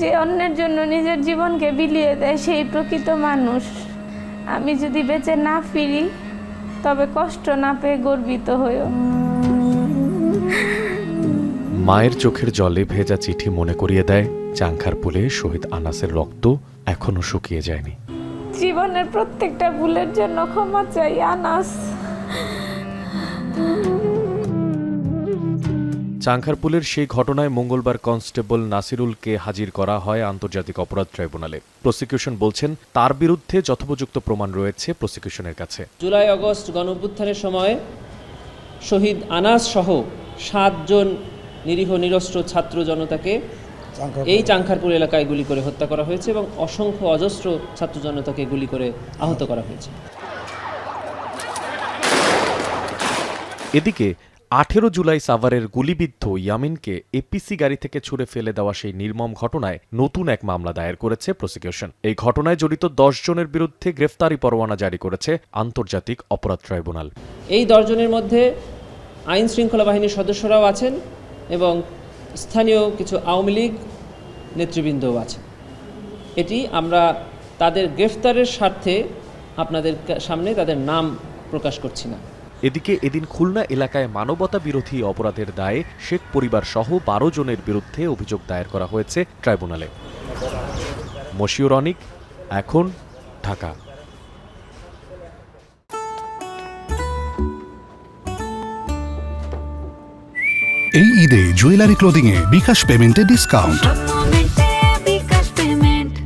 যে অন্যের জন্য নিজের জীবনকে বিলিয়ে দেয় সেই প্রকৃত মানুষ। আমি যদি বেঁচে না ফিরি তবে কষ্ট না পেয়ে গর্বিত হইও। মায়ের চোখের জলে ভেজা চিঠি মনে করিয়ে দেয় চাংখারপুলে শহীদ আনাসের রক্ত এখনো শুকিয়ে যায়নি। জীবনের প্রত্যেকটা ভুলের জন্য ক্ষমা চাই আনাস। চাংখারপুলের সেই ঘটনায় মঙ্গলবার কনস্টেবল নাসিরুলকে হাজির করা হয় আন্তর্জাতিক অপরাধ ট্রাইব্যুনালে। প্রসিকিউশন বলছেন তার বিরুদ্ধে যথোপযুক্ত প্রমাণ রয়েছে প্রসিকিউশনের কাছে। জুলাই আগস্ট গণঅভ্যুত্থানের সময় শহীদ আনাস সহ 7 জন নিরীহ নিরস্ত্র ছাত্র জনতাকে এই চাংখারপুর এলাকায় গুলি করে হত্যা করা হয়েছে এবং অসংখ্য অজস্র ছাত্র জনতাকে গুলি করে আহত করা হয়েছে। এদিকে 18 জুলাই সাভারের গুলিবিদ্ধ ইয়ামিনকে এপিসি গাড়ি থেকে ছুড়ে ফেলে দেওয়া সেই নির্মম ঘটনায় নতুন এক মামলা দায়ের করেছে প্রসিকিউশন। এই ঘটনায় জড়িত 10 জনের বিরুদ্ধে গ্রেফতারি পরোয়ানা জারি করেছে আন্তর্জাতিক অপরাধ ট্রাইব্যুনাল। এই 10 জনের মধ্যে আইন শৃঙ্খলা বাহিনীর সদস্যরাও আছেন এবং স্থানীয় কিছু আওয়ামী লীগ নেতৃবৃন্দও আছে। এটি আমরা তাদের গ্রেফতারের স্বার্থে আপনাদের সামনে তাদের নাম প্রকাশ করছি না। এদিকে এদিন খুলনা এলাকায় মানবতা বিরোধী অপরাধের দায়ে শেখ পরিবার সহ 12 জনের বিরুদ্ধে অভিযোগ দায়ের করা হয়েছে ট্রাইব্যুনালে। মশিউর অনিক, এখন, ঢাকা। এই ঈদে জুয়েলারি ক্লোদিংয়ে বিকাশ পেমেন্টে ডিসকাউন্ট।